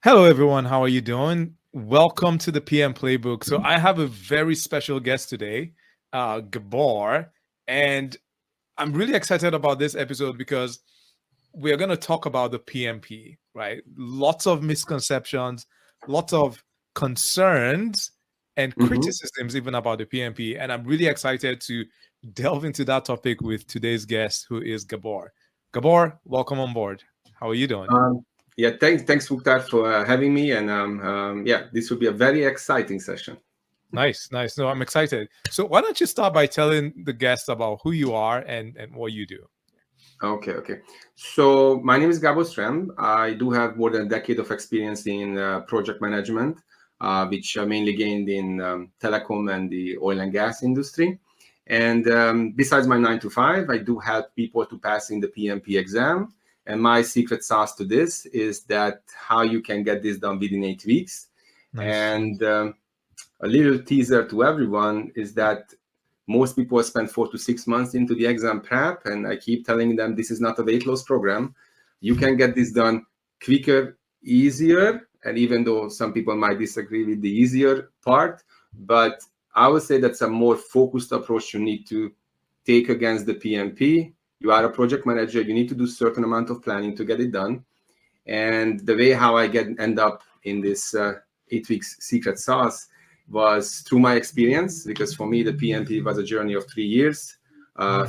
Hello, everyone. How are you doing? Welcome to the PM Playbook. So, I have a very special guest today, Gabor, and I'm really excited about this episode because we're going to talk about the PMP, right? Lots of misconceptions, lots of concerns, and hmm criticisms, even about the PMP. And I'm really excited to delve into that topic with today's guest, who is Gabor. Gabor, welcome on board. How are you doing? yeah, thanks, Mukhtar, for having me. And yeah, this will be a very exciting session. Nice, nice. No, I'm excited. So why don't you start by telling the guests about who you are and what you do? Okay. So my name is Gabor Stramb. I do have more than a decade of experience in project management, which I mainly gained in telecom and the oil and gas industry. And besides my 9 to 5, I do help people to passing the PMP exam. And my secret sauce to this is that how you can get this done within 8 weeks. Nice. And a little teaser to everyone is that most people spend 4 to 6 months into the exam prep, and I keep telling them this is not a weight loss program. You can get this done quicker, easier, and even though some people might disagree with the easier part, but I would say that's a more focused approach you need to take against the PMP. You are a project manager, you need to do certain amount of planning to get it done. And the way how I end up in this 8 weeks secret sauce was through my experience, because for me the PMP was a journey of 3 years.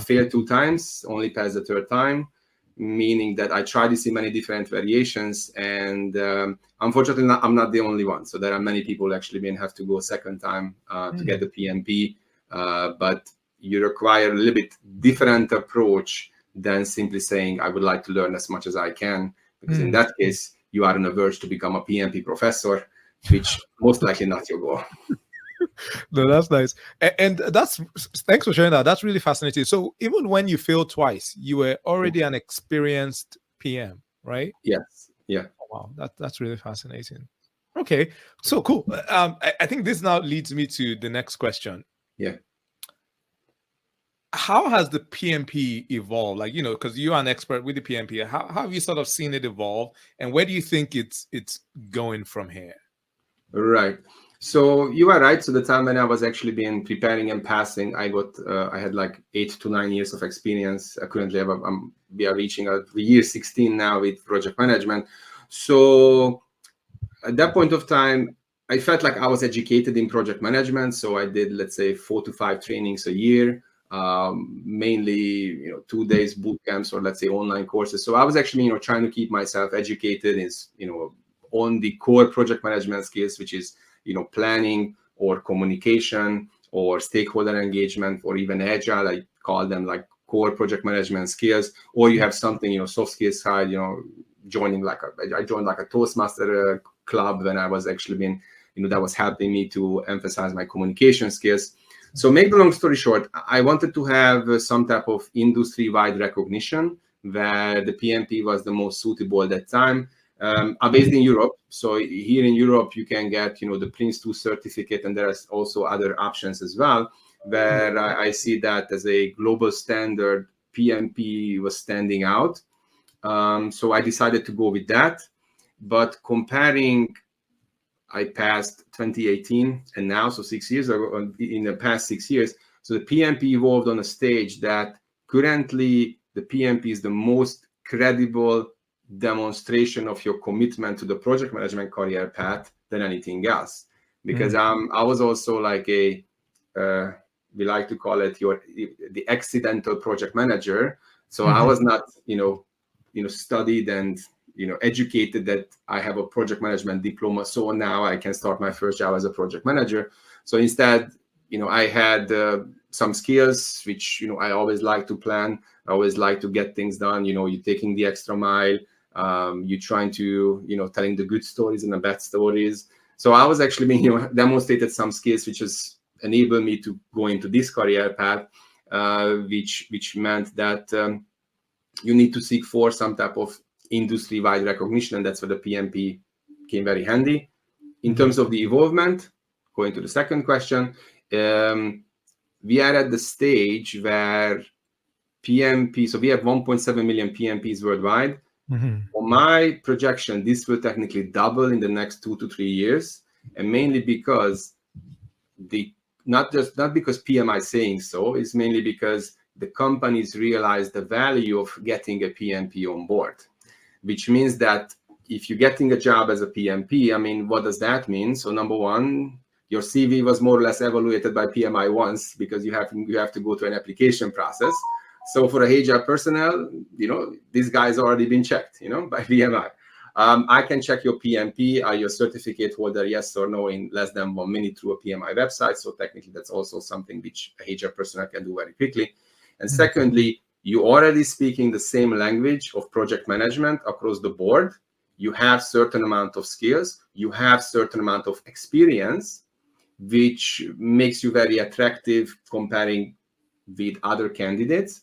Failed 2 times, only passed the third time, meaning that I tried this in many different variations, and unfortunately I'm not the only one. So there are many people actually may have to go a second time to get the PMP, but you require a little bit different approach than simply saying I would like to learn as much as I can, because in that case you are on the verge to become a PMP professor, which most likely not your goal. No, that's nice. And that's thanks for sharing that. That's really fascinating. So even when you failed twice, you were already an experienced PM, right? Yes. Yeah. Oh, wow, that's really fascinating. Okay, so cool. I think this now leads me to the next question. Yeah. How has the PMP evolved? Like, because you're an expert with the PMP, how have you sort of seen it evolve, and where do you think it's going from here? Right. So you are right. So the time when I was actually been preparing and passing, I had like 8 to 9 years of experience. Currently, we are reaching year 16 now with project management. So at that point of time, I felt like I was educated in project management. So I did, let's say, 4 to 5 trainings a year, mainly 2 days boot camps or let's say online courses. So I was actually trying to keep myself educated on the core project management skills, which is planning or communication or stakeholder engagement or even agile. I call them like core project management skills. Or you have something soft skills side, joining I joined like a Toastmaster club when I was actually been that was helping me to emphasize my communication skills. So make the long story short, I wanted to have some type of industry-wide recognition where the PMP was the most suitable at that time. I'm based in Europe, so here in Europe you can get the Prince 2 certificate, and there are also other options as well, where I see that as a global standard. PMP was standing out, so I decided to go with that. But comparing, I passed 2018 and now, so 6 years ago, in the past 6 years, so the PMP evolved on a stage that currently the PMP is the most credible demonstration of your commitment to the project management career path than anything else. Because I was also like we like to call it the accidental project manager. So I was not, studied and educated that I have a project management diploma, so now I can start my first job as a project manager. So instead, I had some skills which I always like to plan. I always like to get things done. You're taking the extra mile. You're trying to telling the good stories and the bad stories. So I was actually being demonstrated some skills which has enabled me to go into this career path, which meant that you need to seek for some type of industry-wide recognition, and that's where the PMP came very handy. In terms of the evolvement, going to the second question, we are at the stage where PMP, so we have 1.7 million PMPs worldwide, On my projection, this will technically double in the next 2 to 3 years, and mainly because not because PMI is saying so, it's mainly because the companies realize the value of getting a PMP on board, which means that if you're getting a job as a PMP, I mean, what does that mean? So number one, your CV was more or less evaluated by PMI once, because you have to go through an application process. So for a HR personnel, these guys already been checked, by PMI. I can check your PMP, are you a certificate holder, yes or no, in less than 1 minute through a PMI website. So technically, that's also something which a HR personnel can do very quickly. And secondly, you already speaking the same language of project management across the board. You have certain amount of skills, you have certain amount of experience, which makes you very attractive comparing with other candidates.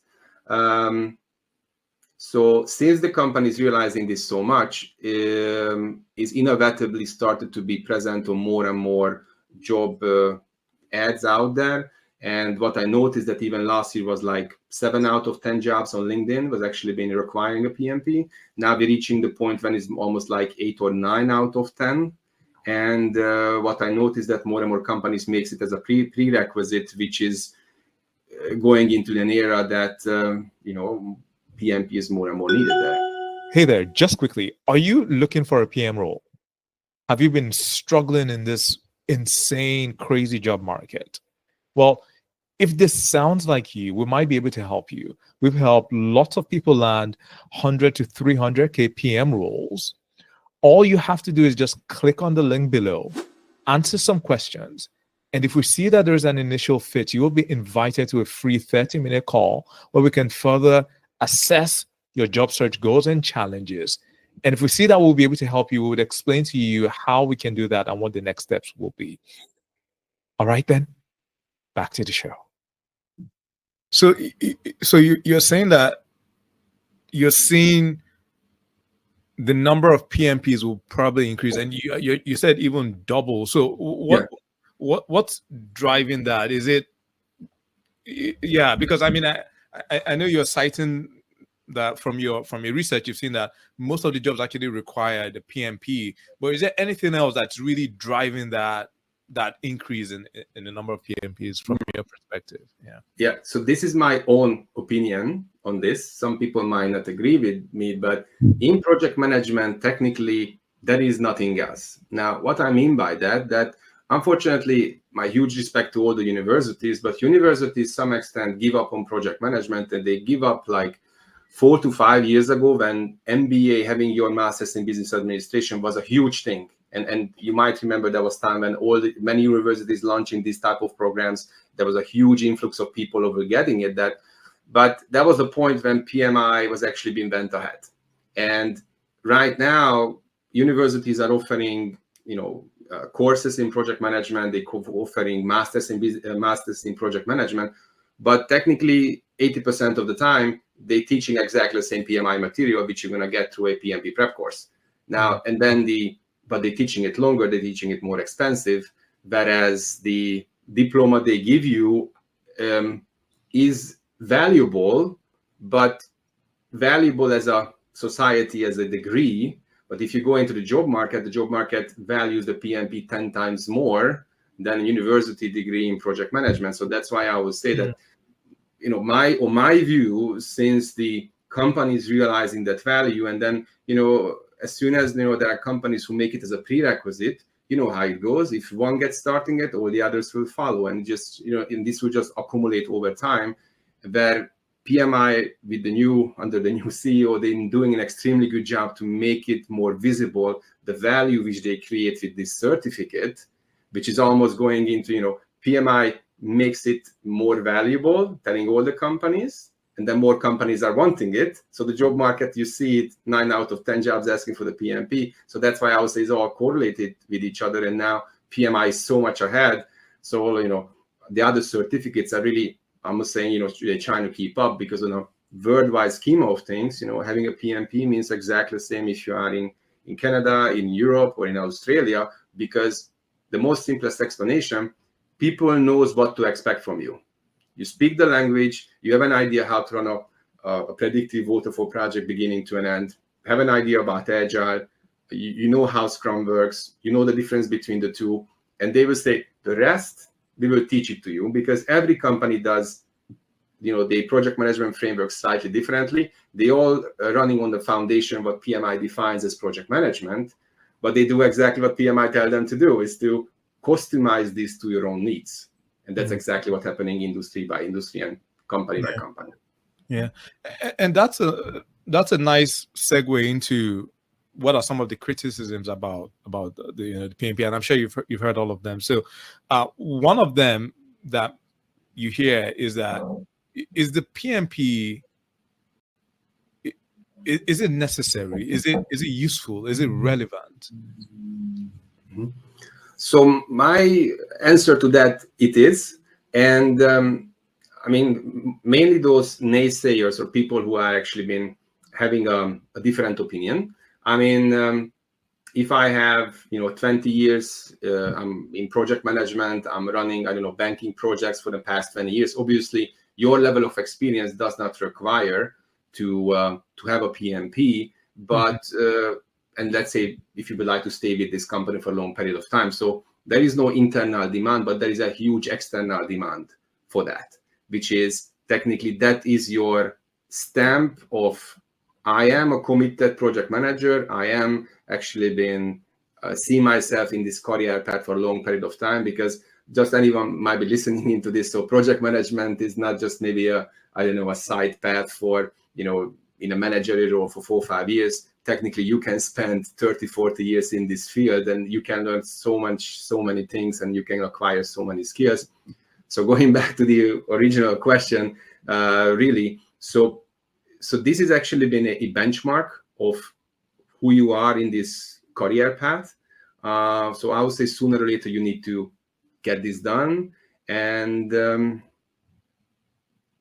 So since the company is realizing this so much, is inevitably started to be present on more and more job ads out there. And what I noticed that even last year was like 7 out of 10 jobs on LinkedIn was actually been requiring a PMP. Now we're reaching the point when it's almost like 8 or 9 out of 10. And what I noticed that more and more companies makes it as a prerequisite, which is going into an era that, PMP is more and more needed there. Hey there, just quickly, are you looking for a PM role? Have you been struggling in this insane, crazy job market? Well, if this sounds like you, we might be able to help you. We've helped lots of people land 100 to 300K PM roles. All you have to do is just click on the link below, answer some questions, and if we see that there's an initial fit, you will be invited to a free 30-minute call where we can further assess your job search goals and challenges. And if we see that we'll be able to help you, we would explain to you how we can do that and what the next steps will be. All right, then, back to the show. So you're saying that you're seeing the number of PMPs will probably increase, and you said even double. So what's driving that? Is it? Yeah, because I mean, I know you're citing that from your research, you've seen that most of the jobs actually require the PMP. But is there anything else that's really driving that increase in the number of PMPs from your perspective? Yeah. So this is my own opinion on this. Some people might not agree with me, but in project management, technically, there is nothing else. Now, what I mean by that unfortunately, my huge respect to all the universities, but universities, to some extent, give up on project management, and they give up like 4 to 5 years ago when MBA, having your master's in business administration, was a huge thing. And you might remember there was time when many universities launching these type of programs, there was a huge influx of people over getting it. But that was the point when PMI was actually being went ahead. And right now, universities are offering, courses in project management. They're offering masters in project management. But technically, 80% of the time, they're teaching exactly the same PMI material, which you're going to get through a PMP prep course. Now, and then but they're teaching it longer, they're teaching it more expensive, whereas the diploma they give you is valuable, but valuable as a society, as a degree. But if you go into the job market values the PMP 10 times more than a university degree in project management. So that's why I would say that, my view, since the company is realizing that value, and then, as soon as there are companies who make it as a prerequisite, you know how it goes. If one gets starting it, all the others will follow, and just and this will just accumulate over time. Where PMI under the new CEO, they're doing an extremely good job to make it more visible, the value which they create with this certificate, which is almost going into PMI makes it more valuable, telling all the companies. And then more companies are wanting it. So the job market, you see it, 9 out of 10 jobs asking for the PMP. So that's why I would say it's all correlated with each other. And now PMI is so much ahead. So, the other certificates are really, I'm not saying, they're trying to keep up, because in a worldwide scheme of things, having a PMP means exactly the same if you are in Canada, in Europe, or in Australia, because the most simplest explanation, people knows what to expect from you. You speak the language, you have an idea how to run a predictive waterfall project beginning to an end. have an idea about Agile, you know how Scrum works, you know the difference between the two, and they will say, the rest, we will teach it to you, because every company does, the project management framework slightly differently. They all are running on the foundation what PMI defines as project management, but they do exactly what PMI tell them to do, is to customize this to your own needs. And that's exactly what's happening industry by industry and company by company. Yeah, and that's a nice segue into what are some of the criticisms about the PMP, and I'm sure you've heard all of them. So, one of them that you hear is that, is the PMP, is it necessary? Is it useful? Is it relevant? So my answer to that, it is. And I mean, mainly those naysayers or people who are actually been having a different opinion. I mean, if I have 20 years, I'm in project management, I'm running, I don't know, banking projects for the past 20 years. Obviously, your level of experience does not require to have a PMP, but and let's say if you would like to stay with this company for a long period of time. So there is no internal demand, but there is a huge external demand for that, which is technically that is your stamp of, I am a committed project manager. I am actually been see myself in this career path for a long period of time, because just anyone might be listening into this. So project management is not just maybe a side path for, in a managerial role for 4 or 5 years. Technically, you can spend 30, 40 years in this field, and you can learn so many things, and you can acquire so many skills. So going back to the original question, really, so this has actually been a benchmark of who you are in this career path. So I would say sooner or later you need to get this done. And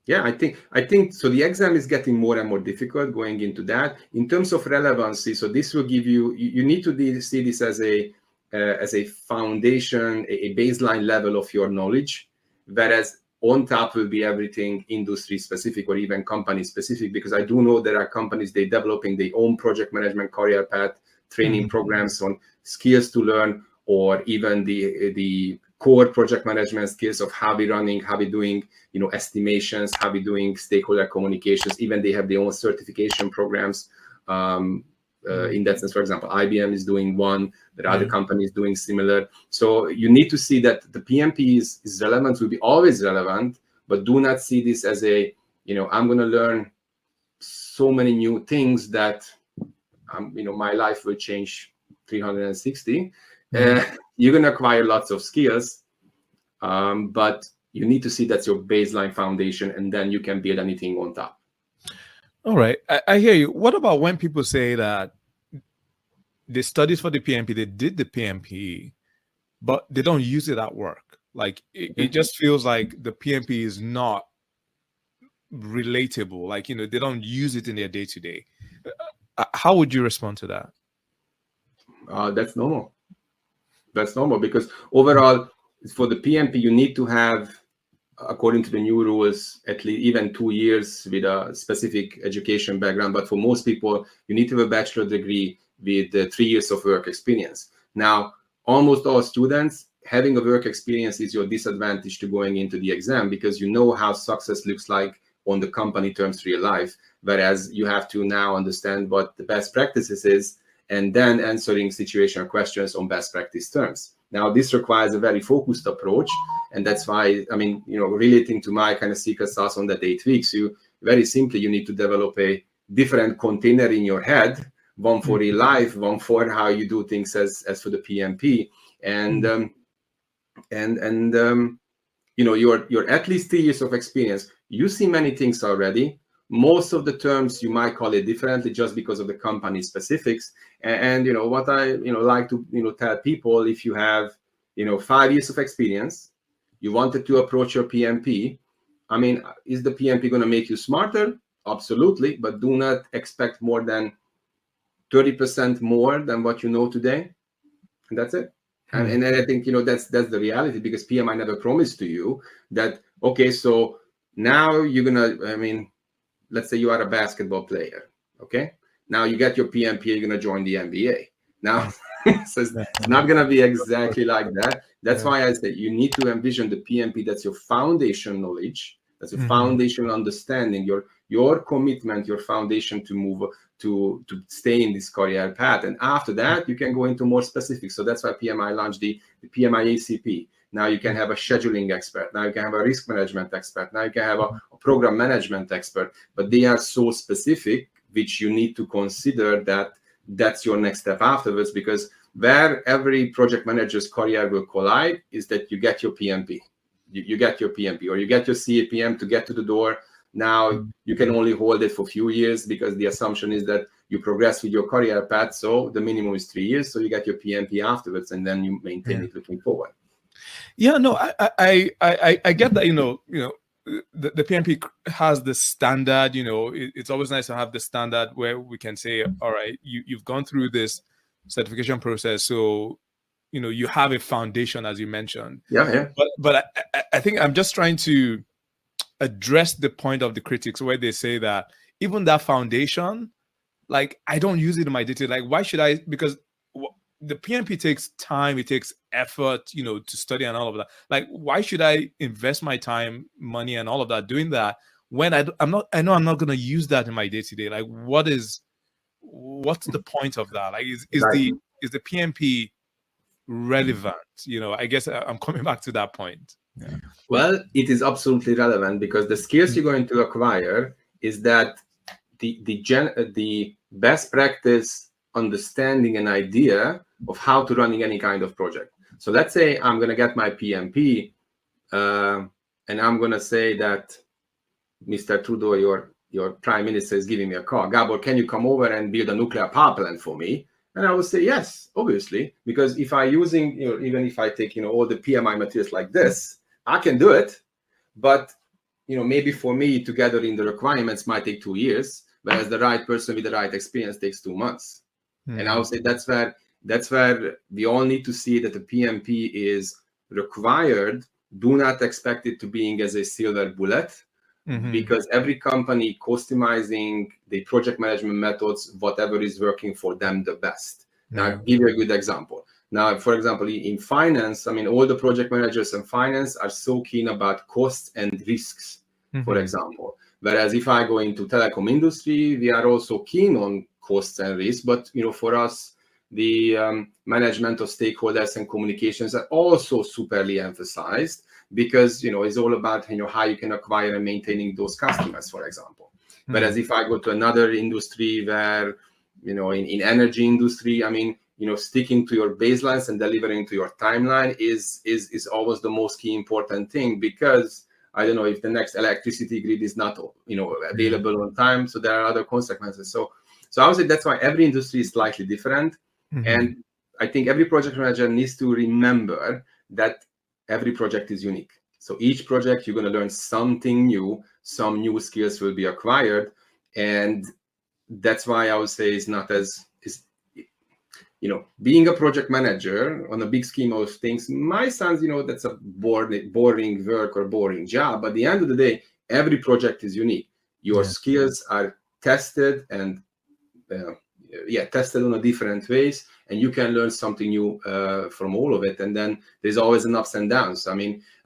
yeah, I think so. The exam is getting more and more difficult going into that. In terms of relevancy, so this will give you need to see this as a foundation, a baseline level of your knowledge, whereas on top will be everything industry specific or even company specific, because I do know there are companies, they developing their own project management career path, training programs on skills to learn, or even the core project management skills of how we running, how we doing, estimations, how we doing stakeholder communications. Even they have their own certification programs. In that sense, for example, IBM is doing one, there are other companies doing similar. So you need to see that the PMP is relevant, will be always relevant, but do not see this as a, I'm going to learn so many new things that, my life will change 360. You're going to acquire lots of skills, but you need to see that's your baseline foundation, and then you can build anything on top. All right. I hear you. What about when people say that they studied for the PMP, they did the PMP, but they don't use it at work? Like it just feels like the PMP is not relatable. Like, they don't use it in their day-to-day. How would you respond to that? That's normal. That's normal, because overall for the PMP, you need to have, according to the new rules, at least even 2 years with a specific education background. But for most people, you need to have a bachelor degree with 3 years of work experience. Now, almost all students, having a work experience is your disadvantage to going into the exam, because you know how success looks like on the company terms real life, whereas you have to now understand what the best practices is, and then answering situational questions on best practice terms. Now, this requires a very focused approach, and that's why, relating to my kind of secret sauce on that 8 weeks, you very simply, you need to develop a different container in your head, one for real life, one for how you do things as for the PMP, and your at least 3 years of experience. You see many things already. Most of the terms you might call it differently just because of the company specifics. And what I like to tell people, if you have 5 years of experience, you wanted to approach your PMP. I mean, is the PMP going to make you smarter? Absolutely, but do not expect more than 30% more than what you know today, and that's it. And I think that's the reality, because PMI never promised to you that, okay, so now you're gonna, let's say you are a basketball player, okay? Now you get your PMP, you're going to join the MBA. Now, so it's not going to be exactly like that. That's why I said you need to envision the PMP. That's your foundation knowledge. That's your foundational understanding, your commitment, your foundation to move, to stay in this career path. And after that, you can go into more specific. So that's why PMI launched the PMI ACP. Now you can have a scheduling expert. Now you can have a risk management expert. Now you can have a program management expert. But they are so specific, which you need to consider that that's your next step afterwards, because where every project manager's career will collide is that you get your PMP. You get your PMP or you get your CAPM to get to the door. Now you can only hold it for a few years because the assumption is that you progress with your career path. So the minimum is 3 years. So you get your PMP afterwards, and then you maintain it looking forward. Yeah, no, I get that. The PMP has the standard. It's always nice to have the standard where we can say, all right, you've gone through this certification process, so you have a foundation, as you mentioned. Yeah. But I think I'm just trying to address the point of the critics where they say that even that foundation, like, I don't use it in my data. Like, why should I? Because the PMP takes time, it takes effort, to study and all of that. Like, why should I invest my time, money, and all of that doing that when I know I'm not going to use that in my day to day? Like, what's the point of that? Like, is the PMP relevant? I guess I'm coming back to that point. Yeah. Well, it is absolutely relevant, because the skills you're going to acquire is that the best practice understanding and idea of how to running any kind of project. So let's say I'm going to get my PMP, and I'm going to say that Mr. Trudeau, your prime minister, is giving me a call. Gabor, can you come over and build a nuclear power plant for me? And I would say yes, obviously, because if I using, even if I take, all the PMI materials like this, I can do it. But, maybe for me to gather in the requirements might take 2 years, whereas the right person with the right experience takes 2 months. And I would say that's where we all need to see that the PMP is required. Do not expect it to being as a silver bullet, because every company customizing the project management methods, whatever is working for them the best. Now, I'll give you a good example. Now, for example, in finance, all the project managers in finance are so keen about costs and risks, for example. Whereas if I go into telecom industry, we are also keen on costs and risks. But, for us, the management of stakeholders and communications are also superly emphasized, because, it's all about, how you can acquire and maintaining those customers, for example. Whereas if I go to another industry where, in energy industry, sticking to your baselines and delivering to your timeline is always the most key important thing, because I don't know if the next electricity grid is not, available on time. So there are other consequences. So I would say that's why every industry is slightly different. And I think every project manager needs to remember that every project is unique. So each project, you're going to learn something new, some new skills will be acquired. And that's why I would say it's not as, being a project manager on a big scheme of things, my sons, that's a boring work or boring job. But at the end of the day, every project is unique. Your skills are tested and tested on a different ways, and you can learn something new from all of it. And then there's always an ups and downs.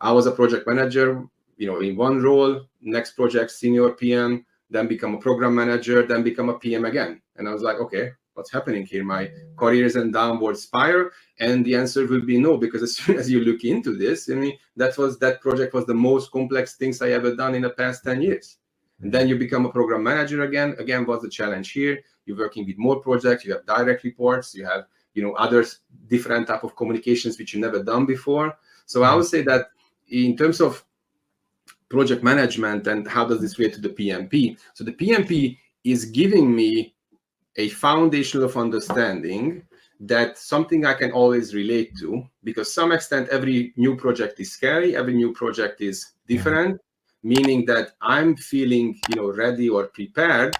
I was a project manager, in one role, next project, senior PM, then become a program manager, then become a PM again. And I was like, okay, what's happening here? My career is in downward spiral. And the answer will be no, because as soon as you look into this, that project was the most complex things I ever done in the past 10 years. And then you become a program manager again. Again, what's the challenge here? You're working with more projects, you have direct reports, you have, other different type of communications which you never done before. So I would say that in terms of project management and how does this relate to the PMP? So the PMP is giving me a foundation of understanding that something I can always relate to, because some extent every new project is scary, every new project is different, meaning that I'm feeling, ready or prepared.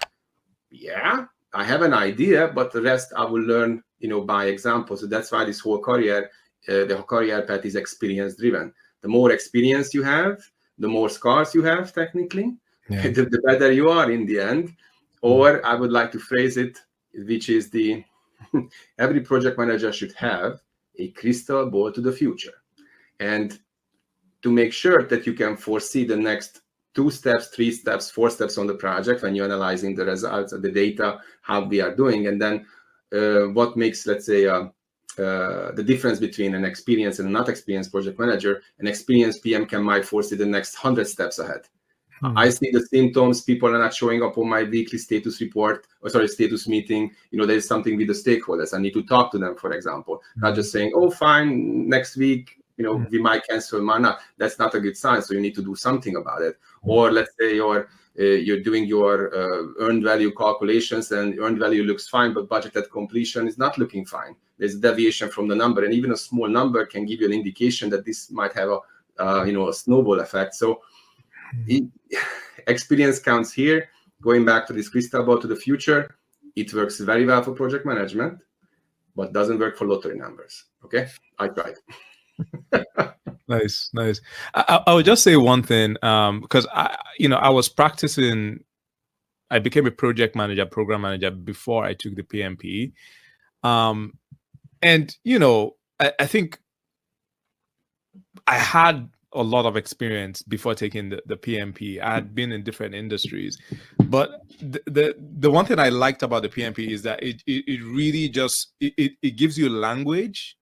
Yeah, I have an idea, but the rest I will learn, by example. So that's why this whole career, the career path is experience driven. The more experience you have, the more scars you have technically, the better you are in the end. Or I would like to phrase it which is the every project manager should have a crystal ball to the future. And to make sure that you can foresee the next 2 steps, 3 steps, 4 steps on the project when you're analyzing the results of the data, how we are doing, and then what makes, let's say, the difference between an experienced and not experienced project manager. An experienced PM might foresee the next 100 steps ahead. I see the symptoms, people are not showing up on my weekly status report, or sorry, status meeting. There's something with the stakeholders. I need to talk to them, for example, not just saying, oh, fine, next week, we might cancel Mana. That's not a good sign. So you need to do something about it. Or let's say you're doing your earned value calculations, and earned value looks fine, but budgeted completion is not looking fine. There's a deviation from the number, and even a small number can give you an indication that this might have a snowball effect. So experience counts here. Going back to this crystal ball to the future, it works very well for project management, but doesn't work for lottery numbers. Okay, I tried. Nice. I would just say one thing, because I was practicing. I became a project manager, program manager before I took the PMP, and I think I had a lot of experience before taking the PMP. I had been in different industries, but the one thing I liked about the PMP is that it really just it gives you language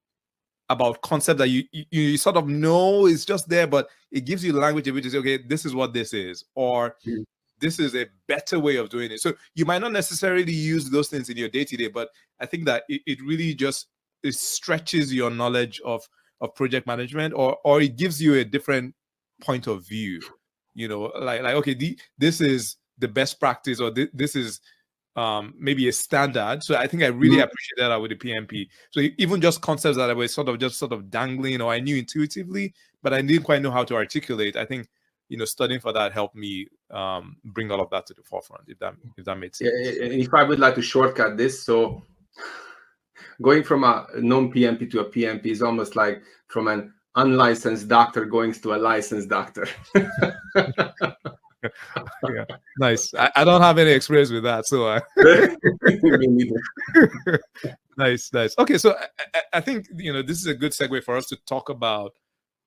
about concept that you sort of know is just there, but it gives you language which is, okay, this is what this is, or this is a better way of doing it. So you might not necessarily use those things in your day-to-day, but I think that it really just it stretches your knowledge of project management, or it gives you a different point of view, like okay, this is the best practice, or this is maybe a standard. So I think I really appreciate that with the PMP. So even just concepts that I was sort of dangling, or I knew intuitively, but I didn't quite know how to articulate. I think studying for that helped me bring all of that to the forefront. If that makes sense. Yeah, if I would like to shortcut this, so going from a non-PMP to a PMP is almost like from an unlicensed doctor going to a licensed doctor. Yeah, nice. I don't have any experience with that, so nice. Okay, so I think this is a good segue for us to talk about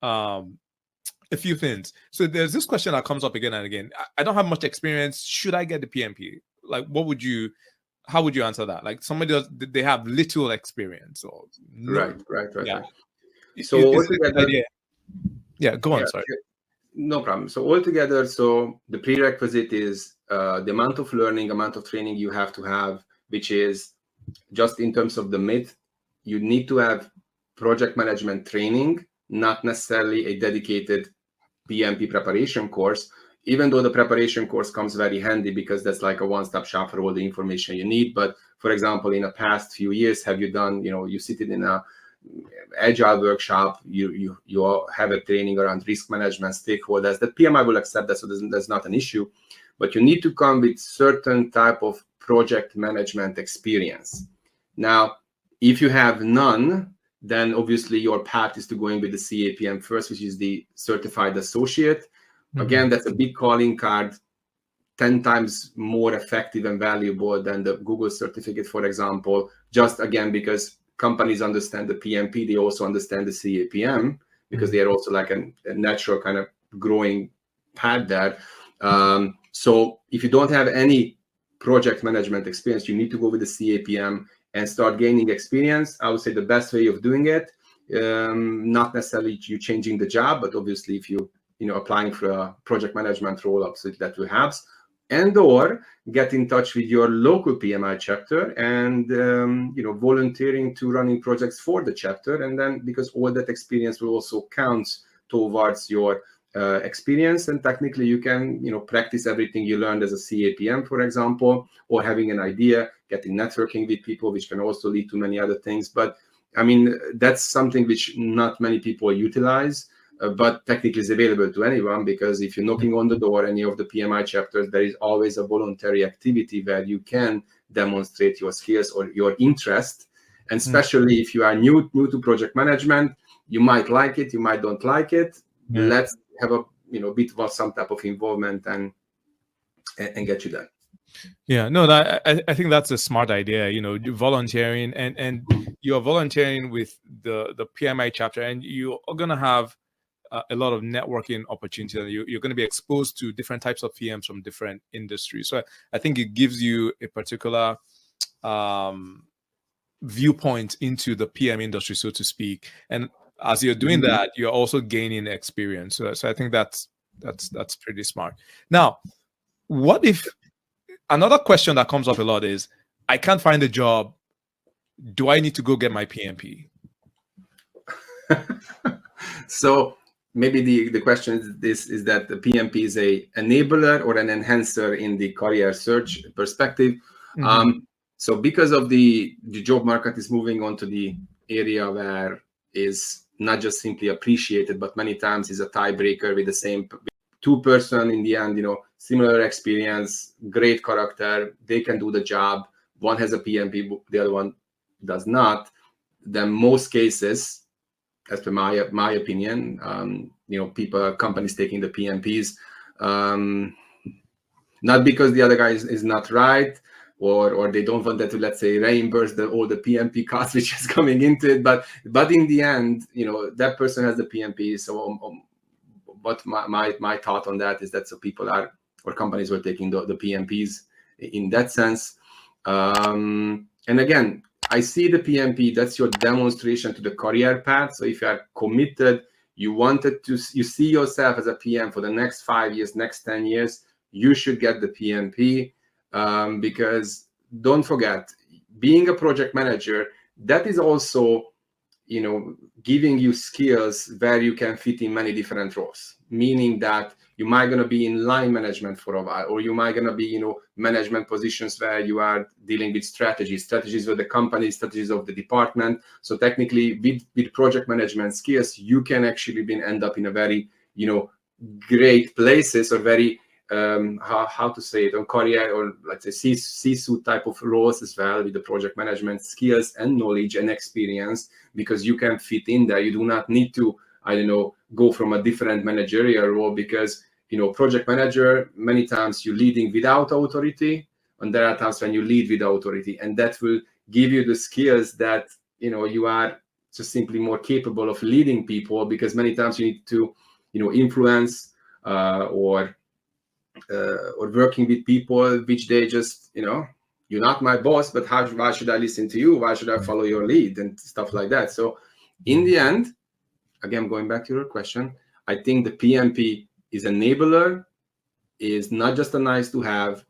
a few things. So there's this question that comes up again and again. I don't have much experience. Should I get the PMP? Like, how would you answer that? Like, somebody they have little experience, or no? Right. Yeah. So yeah, go on. Sorry. No problem. So altogether, the prerequisite is the amount of learning, amount of training you have to have, which is just in terms of the myth, you need to have project management training, not necessarily a dedicated PMP preparation course, even though the preparation course comes very handy because that's like a one-stop shop for all the information you need. But for example, in the past few years, have you done, you sit in a agile workshop, you have a training around risk management, stakeholders, the PMI will accept that, so that's not an issue. But you need to come with certain type of project management experience. Now, if you have none, then obviously your path is to going with the CAPM first, which is the certified associate. Again, that's a big calling card, 10 times more effective and valuable than the Google certificate, for example, just again, because companies understand the PMP, they also understand the CAPM, because they are also like a natural kind of growing path there. So if you don't have any project management experience, you need to go with the CAPM and start gaining experience. I would say the best way of doing it, not necessarily you changing the job, but obviously if you applying for a project management role, absolutely that will help. And or get in touch with your local PMI chapter and volunteering to running projects for the chapter, and then because all that experience will also count towards your experience, and technically you can practice everything you learned as a CAPM, for example, or having an idea, getting networking with people, which can also lead to many other things. But I mean, that's something which not many people utilize. But technically is available to anyone, because if you're knocking on the door any of the PMI chapters, there is always a voluntary activity where you can demonstrate your skills or your interest. And especially if you are new to project management, you might like it, you might don't like it. Yeah. Let's have a bit of some type of involvement and get you there. Yeah, no, I think that's a smart idea. You know, volunteering, and you're volunteering with the PMI chapter, and you are gonna have a lot of networking opportunities. You're going to be exposed to different types of PMs from different industries. So I think it gives you a particular viewpoint into the PM industry, so to speak. And as you're doing that, you're also gaining experience. So I think that's pretty smart. Now, what if another question that comes up a lot is, I can't find a job. Do I need to go get my PMP? So maybe the question is that the PMP is a enabler or an enhancer in the career search perspective. So because of the job market is moving on to the area where is not just simply appreciated, but many times is a tiebreaker with the same two person in the end, you know, similar experience, great character, they can do the job. One has a PMP, the other one does not. Then most cases, as per my opinion, you know, companies taking the PMPs, not because the other guy is not right, or they don't want that to, let's say, reimburse all the PMP costs which is coming into it, but in the end, you know, that person has the PMP. So what my thought on that is that so people are, or companies were taking the PMPs in that sense. And again, I see the PMP, that's your demonstration to the career path. So if you are committed, you see yourself as a PM for the next 5 years, next 10 years, you should get the PMP, because don't forget, being a project manager, that is also, you know, giving you skills where you can fit in many different roles, meaning that you might going to be in line management for a while, or you might going to be, you know, management positions where you are dealing with strategies of the company, strategies of the department. So technically with project management skills, you can actually end up in a very, you know, great places, or very, how to say it, on career, or let's say C-suite type of roles as well, with the project management skills and knowledge and experience, because you can fit in there. You do not need to, I don't know, go from a different managerial role, because, you know, project manager, many times you're leading without authority, and there are times when you lead with authority, and that will give you the skills that, you know, you are just simply more capable of leading people, because many times you need to, you know, influence or working with people which they just, you know, you're not my boss, but why should I listen to you? Why should I follow your lead and stuff like that? So in the end, again, going back to your question, I think the PMP is enabler, is not just a nice to have.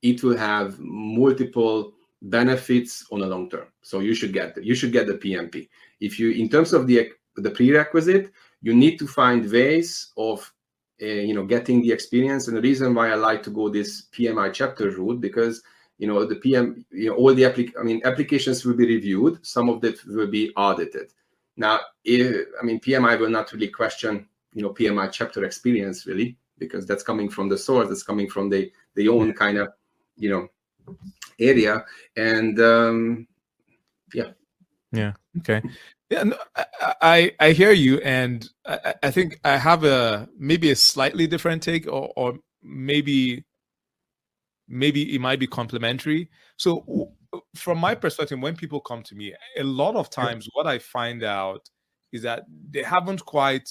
It will have multiple benefits on a long term. So you should get the PMP. If you, in terms of the prerequisite, you need to find ways of you know, getting the experience. And the reason why I like to go this PMI chapter route, because, you know, the PM, you know, all the applications will be reviewed. Some of that will be audited. Now, PMI will not really question, you know, PMI chapter experience really, because that's coming from the source, that's coming from the own kind of, you know, area. And yeah, okay. Yeah, no, I hear you, and I think I have maybe a slightly different take, or maybe it might be complementary. So from my perspective, when people come to me, a lot of times what I find out is that they haven't quite,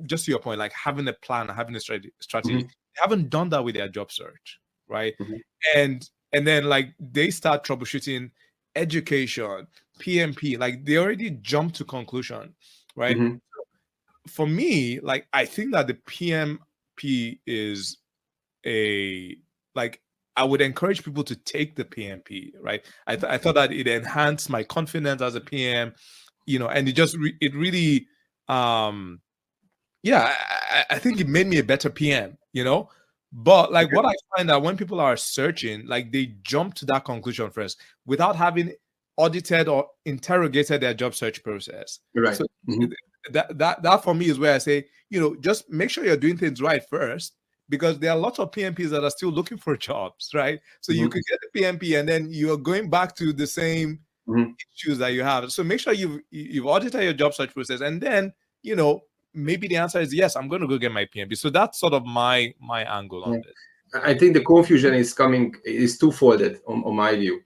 just to your point, like having a plan, having a strategy, they haven't done that with their job search, right? And then like they start troubleshooting education, PMP, like they already jump to conclusion, right? For me, like I think that the PMP is I would encourage people to take the PMP, right? I thought that it enhanced my confidence as a PM, you know, and it really yeah, I think it made me a better PM, you know. But like what I find that when people are searching, like they jump to that conclusion first without having audited or interrogated their job search process. Right. So that for me is where I say, you know, just make sure you're doing things right first, because there are lots of PMPs that are still looking for jobs, right? So you could get the PMP and then you're going back to the same issues that you have. So make sure you've audited your job search process, and then, you know, maybe the answer is yes, I'm going to go get my PMP. So that's sort of my angle on this. I think the confusion is twofold on my view.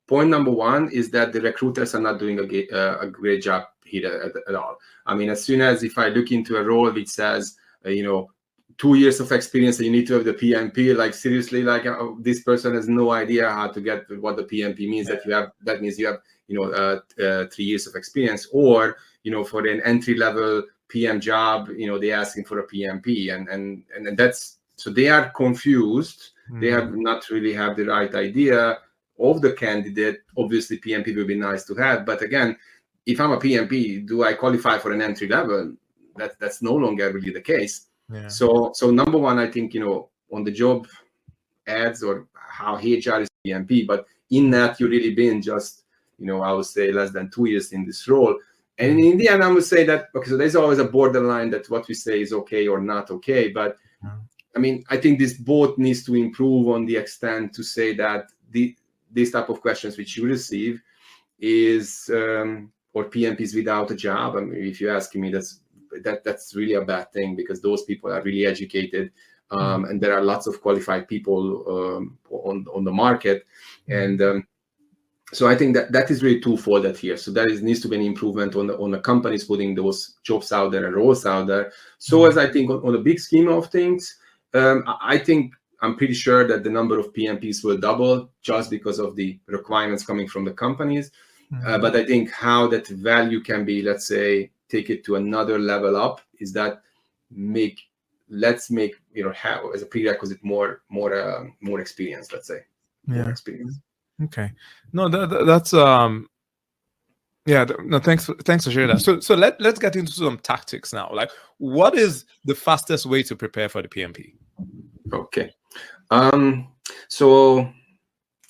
Point number one is that the recruiters are not doing a great job here at all. I mean, as soon as if I look into a role which says, 2 years of experience and you need to have the PMP, like seriously, like this person has no idea how to get what the PMP means. That means you have 3 years of experience, or for an entry level PM job, they're asking for a PMP, and that's, so they are confused. They have not really have the right idea of the candidate. Obviously, PMP will be nice to have, but again, if I'm a PMP, do I qualify for an entry level? That's no longer really the case. Yeah. So number one, I think on the job ads or how HR is PMP, but in that you really been just I would say less than 2 years in this role. And in the end, I would say that, okay, so there's always a borderline that what we say is okay or not okay. But I mean, I think this both needs to improve on the extent to say that these type of questions which you receive is or PMPs without a job. I mean, if you're asking me, that's really a bad thing, because those people are really educated, and there are lots of qualified people on the market, and so I think that is really twofold here. So needs to be an improvement on the companies putting those jobs out there and roles out there. So as I think on the big scheme of things, I think I'm pretty sure that the number of PMPs will double just because of the requirements coming from the companies. But I think how that value can be, let's say, take it to another level up, is that let's make have as a prerequisite more experience, let's say. More experience. Okay. No, that's yeah. No, thanks for sharing that. So let's get into some tactics now. Like, what is the fastest way to prepare for the PMP? Okay. So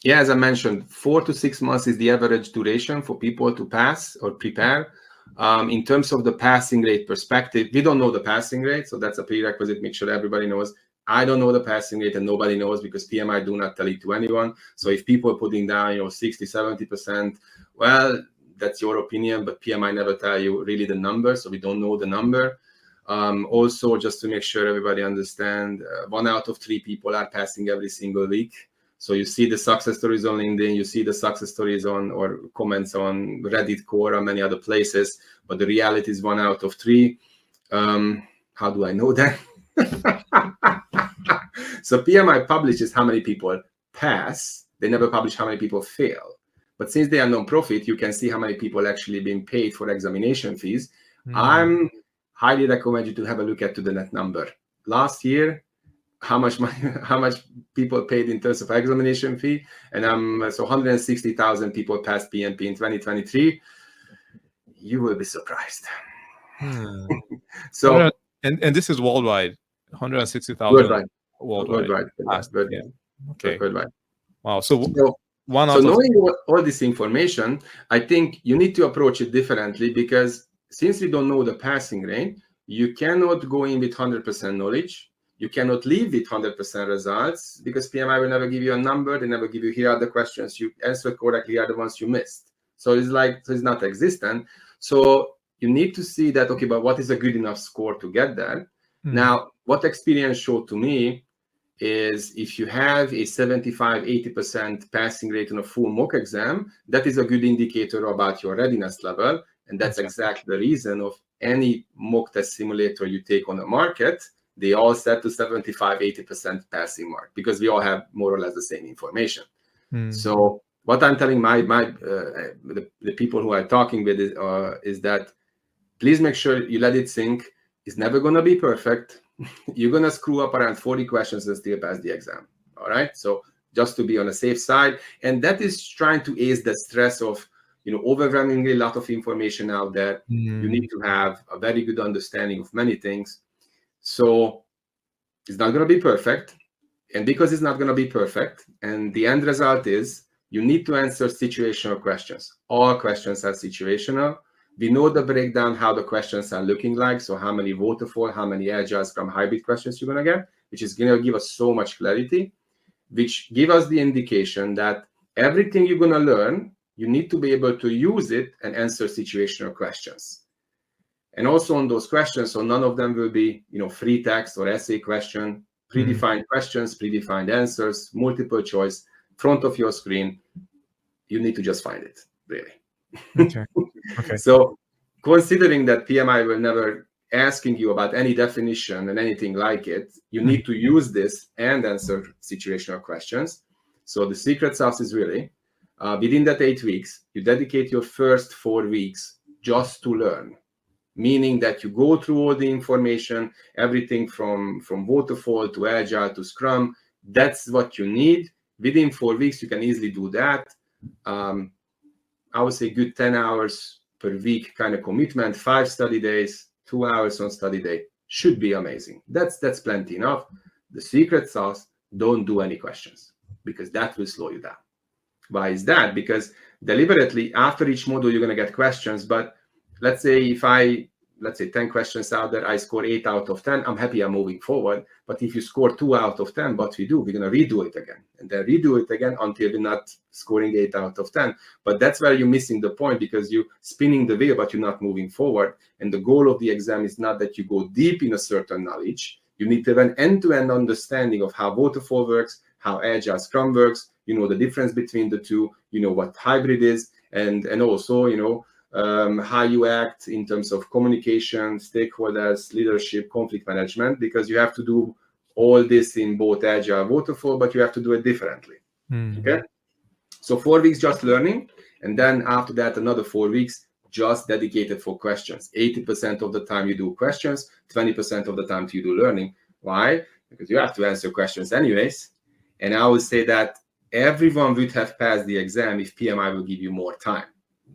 yeah, as I mentioned, 4 to 6 months is the average duration for people to pass or prepare. In terms of the passing rate perspective, we don't know the passing rate, so that's a prerequisite. Make sure everybody knows. I don't know the passing rate, and nobody knows, because PMI do not tell it to anyone. So if people are putting down 60, 70%, well, that's your opinion, but PMI never tell you really the number, so we don't know the number. Also, just to make sure everybody understand, 1 out of 3 people are passing every single week. So you see the success stories on LinkedIn, you see the success stories or comments on Reddit, Quora, many other places, but the reality is 1 out of 3. How do I know that? So PMI publishes how many people pass. They never publish how many people fail. But since they are non-profit, you can see how many people actually being paid for examination fees. I'm highly recommend you to have a look at the net number. Last year, how much people paid in terms of examination fee, and so 160,000 people passed PMP in 2023. You will be surprised. So and this is worldwide, 160,000 worldwide. Yeah. Okay. Worldwide. Wow. So knowing all this information, I think you need to approach it differently, because since we don't know the passing rate, you cannot go in with 100% knowledge. You cannot leave with 100% results, because PMI will never give you a number. They never give you, here are the questions you answered correctly, here are the ones you missed. So it's not existent. So you need to see that, okay, but what is a good enough score to get there? Now, what experience showed to me is if you have a 75-80% passing rate on a full mock exam, that is a good indicator about your readiness level. And that's exactly the reason of any mock test simulator you take on the market, they all set to 75-80% passing mark, because we all have more or less the same information. So what I'm telling the people who I'm talking with is that please make sure you let it sink. It's never going to be perfect. You're going to screw up around 40 questions and still pass the exam. All right. So just to be on the safe side. And that is trying to ease the stress of, overwhelmingly a lot of information out there. You need to have a very good understanding of many things. So it's not going to be perfect. And because it's not going to be perfect, and the end result is you need to answer situational questions. All questions are situational. We know the breakdown, how the questions are looking like. So how many waterfall, how many agile, scrum, hybrid questions you're going to get, which is going to give us so much clarity, which give us the indication that everything you're going to learn, you need to be able to use it and answer situational questions. And also on those questions, so none of them will be, free text or essay question. predefined questions, predefined answers, multiple choice, front of your screen. You need to just find it, really. Okay. Okay. So considering that PMI will never asking you about any definition and anything like it, you need to use this and answer situational questions. So the secret sauce is really within that 8 weeks, you dedicate your first 4 weeks just to learn, meaning that you go through all the information, everything from waterfall to agile to scrum. That's what you need. Within 4 weeks, you can easily do that. I would say good 10 hours per week kind of commitment, 5 study days, 2 hours on study day should be amazing. That's plenty enough. The secret sauce, don't do any questions, because that will slow you down. Why is that? Because deliberately after each module, you're going to get questions. But let's say let's say 10 questions out there, I score 8 out of 10, I'm happy, I'm moving forward. But if you score 2 out of 10, what we do, we're going to redo it again and then redo it again until we're not scoring 8 out of 10. But that's where you're missing the point, because you're spinning the wheel, but you're not moving forward. And the goal of the exam is not that you go deep in a certain knowledge. You need to have an end-to-end understanding of how waterfall works, how agile scrum works, the difference between the two, what hybrid is, and also, how you act in terms of communication, stakeholders, leadership, conflict management, because you have to do all this in both agile and waterfall, but you have to do it differently. Okay, so 4 weeks just learning, and then after that another 4 weeks just dedicated for questions. 80% of the time you do questions, 20% of the time you do learning. Why? Because you have to answer questions anyways. And I would say that everyone would have passed the exam if PMI will give you more time,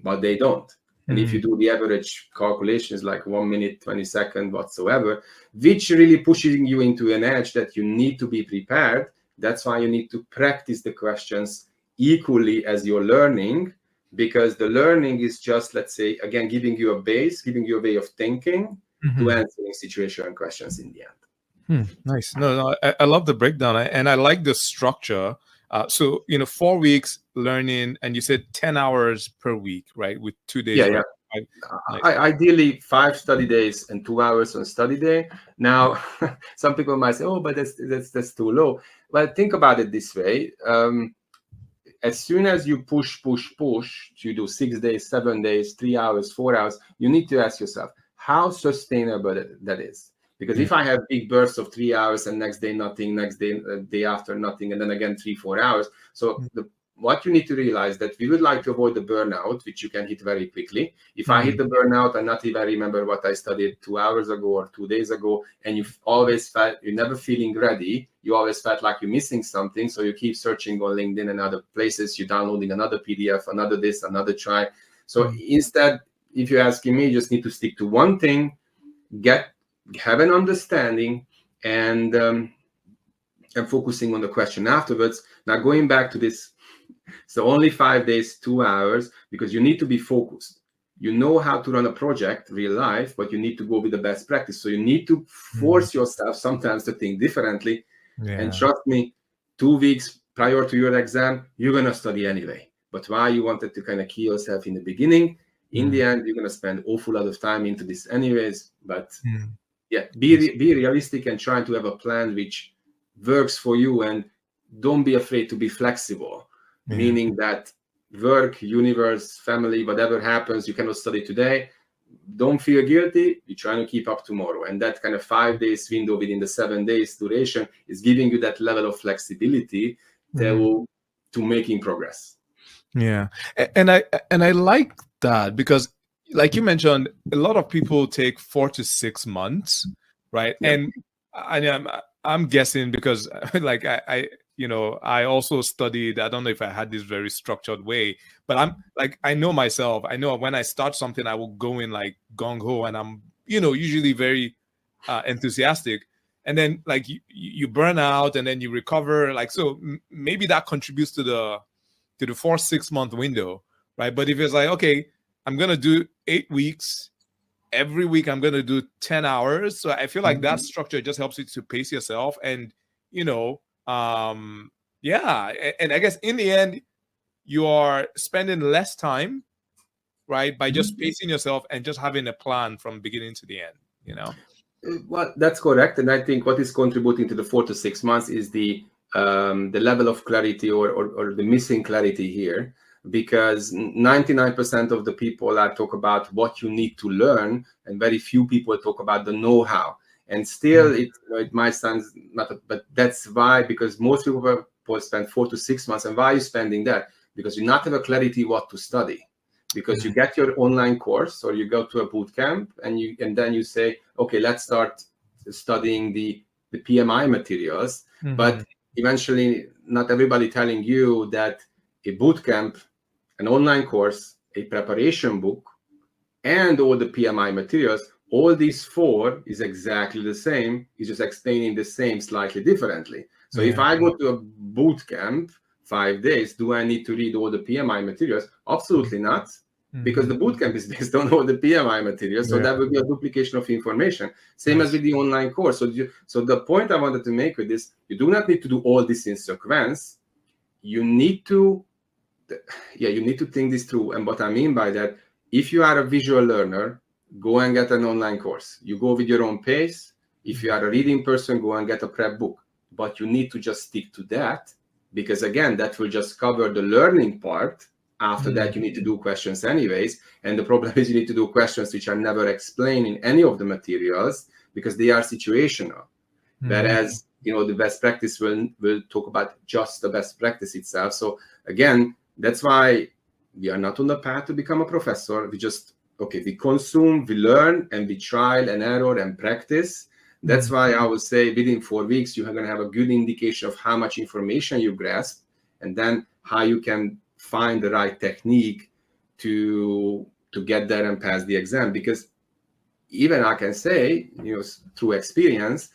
but they don't. And if you do the average calculations, like 1 minute, 20 seconds whatsoever, which really pushing you into an edge that you need to be prepared. That's why you need to practice the questions equally as you're learning, because the learning is just, let's say, again, giving you a base, giving you a way of thinking to answering situation questions in the end. Nice. No, I love the breakdown, and I like the structure. So 4 weeks learning, and you said 10 hours per week, right? With 2 days. Yeah, right? Nice. Ideally 5 study days and 2 hours on study day. Now, some people might say, "Oh, but that's too low." Well, think about it this way: as soon as you push, you do 6 days, 7 days, 3 hours, 4 hours. You need to ask yourself how sustainable that is. Because if I have big bursts of 3 hours and next day nothing, next day, day after nothing, and then again 3-4 hours. So what you need to realize that we would like to avoid the burnout, which you can hit very quickly. If I hit the burnout, I not even remember what I studied 2 hours ago or 2 days ago, and you always felt you're never feeling ready. You always felt like you're missing something, so you keep searching on LinkedIn and other places. You're downloading another PDF, another this, another try. So instead, if you're asking me, you just need to stick to one thing, have an understanding, and focusing on the question afterwards. Now, going back to this, so only 5 days, 2 hours, because you need to be focused. You know how to run a project, real life, but you need to go with the best practice. So you need to force yourself sometimes to think differently. And trust me, 2 weeks prior to your exam, you're going to study anyway. But why you wanted to kind of kill yourself in the beginning, in the end, you're going to spend an awful lot of time into this anyways. But yeah, be realistic and try to have a plan which works for you, and don't be afraid to be flexible, meaning that work, universe, family, whatever happens, you cannot study today. Don't feel guilty. You're trying to keep up tomorrow. And that kind of 5 days window within the 7 days duration is giving you that level of flexibility to making progress. Yeah. And I like that, because like you mentioned, a lot of people take 4 to 6 months, right? Yeah. And I'm guessing because like I also studied. I don't know if I had this very structured way, but I'm like, I know myself. I know when I start something, I will go in like gung ho, and I'm usually very enthusiastic, and then like you burn out, and then you recover. Like, so maybe that contributes to the 4-6 month window, right? But if it's like, okay, I'm gonna do 8 weeks. Every week I'm going to do 10 hours. So I feel like that structure just helps you to pace yourself. And, and I guess in the end, you are spending less time, right? By just pacing yourself and just having a plan from beginning to the end, Well, that's correct, and I think what is contributing to the 4 to 6 months is the level of clarity or the missing clarity here, because 99% of the people I talk about what you need to learn, and very few people talk about the know-how. And still, it might sound not, but that's why, because most people spend 4 to 6 months. And why are you spending that? Because you not have a clarity what to study. Because you get your online course or you go to a boot camp and then you say, okay, let's start studying the PMI materials. But eventually, not everybody telling you that a boot camp, an online course, a preparation book, and all the PMI materials, all these four is exactly the same. It's just explaining the same slightly differently. So if I go to a boot camp 5 days, do I need to read all the PMI materials? Absolutely not, because the boot camp is based on all the PMI materials. So that would be a duplication of information. Same as with the online course. So the point I wanted to make with this, you do not need to do all this in sequence. You need to, you need to think this through. And what I mean by that, if you are a visual learner, go and get an online course. You go with your own pace. If you are a reading person, go and get a prep book. But you need to just stick to that, because again, that will just cover the learning part. After that, you need to do questions anyways. And the problem is you need to do questions which are never explained in any of the materials because they are situational. Whereas, the best practice will talk about just the best practice itself. So again, that's why we are not on the path to become a professor. We just, we consume, we learn, and we trial and error and practice. That's why I would say within 4 weeks, you're going to have a good indication of how much information you grasp, and then how you can find the right technique to get there and pass the exam. Because even I can say, through experience,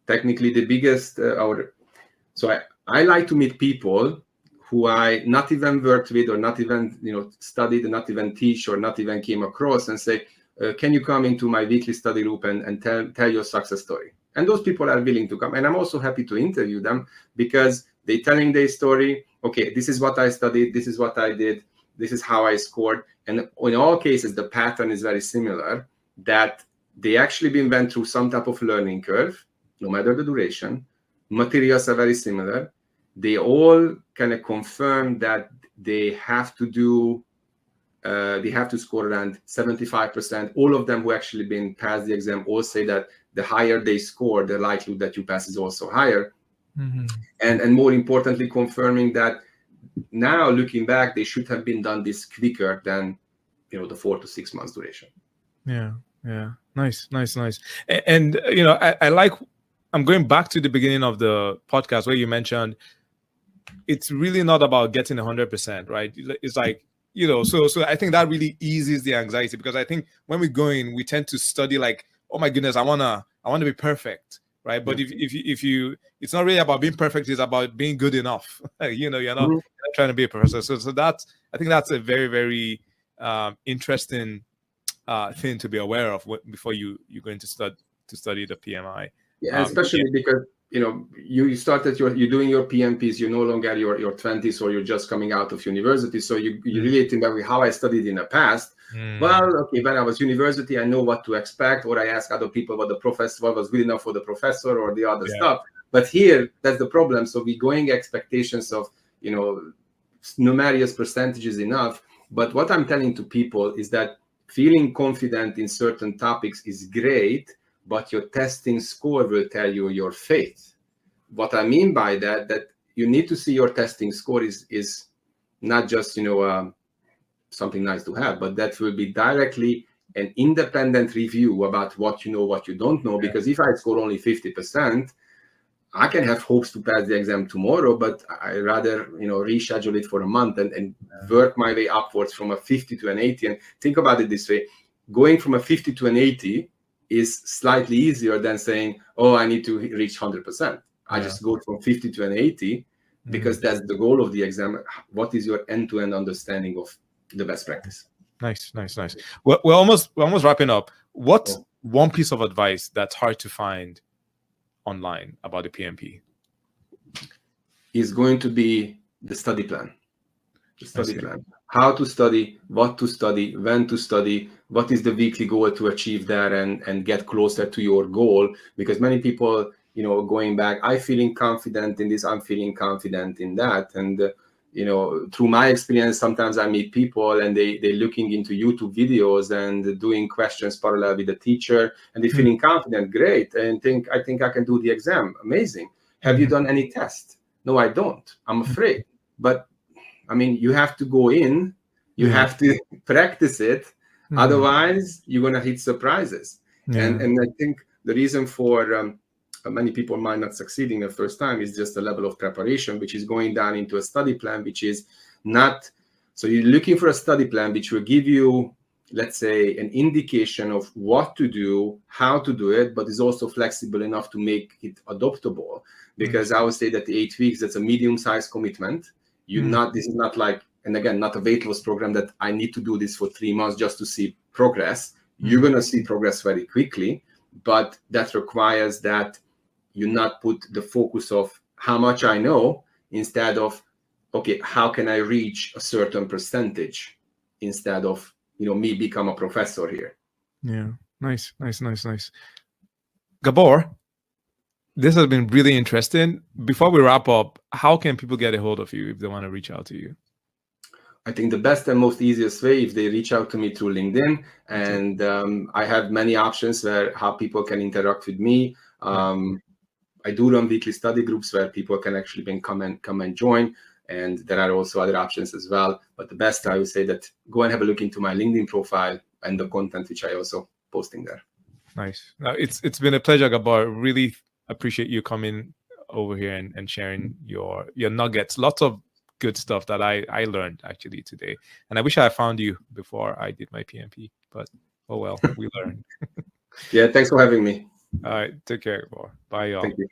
technically the biggest, so I like to meet people who I not even worked with or not even, studied, and not even teach or not even came across, and say, can you come into my weekly study group and tell your success story? And those people are willing to come. And I'm also happy to interview them because they're telling their story. Okay, this is what I studied. This is what I did. This is how I scored. And in all cases, the pattern is very similar, that they actually went through some type of learning curve, no matter the duration. Materials are very similar. They all kind of confirm that they have to do, they have to score around 75%. All of them who actually been passed the exam all say that the higher they score, the likelihood that you pass is also higher. And more importantly, confirming that now looking back, they should have been done this quicker than, the 4 to 6 months duration. Yeah. Nice. And I like, I'm going back to the beginning of the podcast where you mentioned it's really not about getting 100%, right? It's like, so I think that really eases the anxiety, because I think when we go in, we tend to study like, oh my goodness, I wanna be perfect, right? But if you, it's not really about being perfect; it's about being good enough. You're not trying to be a professor. So that's, I think that's a very, very interesting thing to be aware of before you're going to study the PMI. Yeah, especially because you started you're doing your PMPs. You're no longer your 20s, or you're just coming out of university. So you relate back with how I studied in the past. Well, okay, when I was university, I know what to expect, or I ask other people what was good enough for the professor, or the other stuff. But here, that's the problem. So we're going expectations of numerous percentages enough. But what I'm telling to people is that feeling confident in certain topics is great, but your testing score will tell you your fate. What I mean by that you need to see your testing score is not just, something nice to have, but that will be directly an independent review about what you know, what you don't know. Because if I score only 50%, I can have hopes to pass the exam tomorrow, but I rather, reschedule it for a month and work my way upwards from a 50 to an 80. And think about it this way, going from a 50 to an 80 is slightly easier than saying, oh, I need to reach 100%. I just go from 50 to an 80 because that's the goal of the exam. What is your end-to-end understanding of the best practice? Nice. We're almost wrapping up. What's one piece of advice that's hard to find online about the PMP? Is going to be the study plan. The study plan. How to study, what to study, when to study, what is the weekly goal to achieve that and get closer to your goal. Because many people, going back, I feeling confident in this, I'm feeling confident in that. And, through my experience, sometimes I meet people and they're looking into YouTube videos and doing questions parallel with the teacher and they're feeling confident, great. And I think I can do the exam. Amazing. Have you done any test? No, I don't. I'm afraid. But I mean, you have to go in, you have to practice it. Otherwise, you're going to hit surprises. And I think the reason for many people might not succeeding the first time is just the level of preparation, which is going down into a study plan, which is not. So you're looking for a study plan, which will give you, let's say, an indication of what to do, how to do it, but is also flexible enough to make it adoptable. Because I would say that the 8 weeks, that's a medium-sized commitment. This is not like, and again, not a weight loss program that I need to do this for 3 months just to see progress. You're going to see progress very quickly, but that requires that you not put the focus of how much I know instead of, okay, how can I reach a certain percentage instead of, me become a professor here. Yeah. Nice. Gabor, this has been really interesting. Before we wrap up, how can people get a hold of you if they want to reach out to you? I think the best and most easiest way, if they reach out to me through LinkedIn, and I have many options where how people can interact with me. I do run weekly study groups where people can actually come and join, and there are also other options as well. But the best, I would say, that go and have a look into my LinkedIn profile and the content which I also posting there. Nice. It's been a pleasure, Gabor. Really appreciate you coming over here and sharing your nuggets. Lots of good stuff that I learned actually today. And I wish I found you before I did my PMP, but oh well, we learned. Yeah, thanks for having me. All right, take care, Gabor. Bye, y'all. Thank you.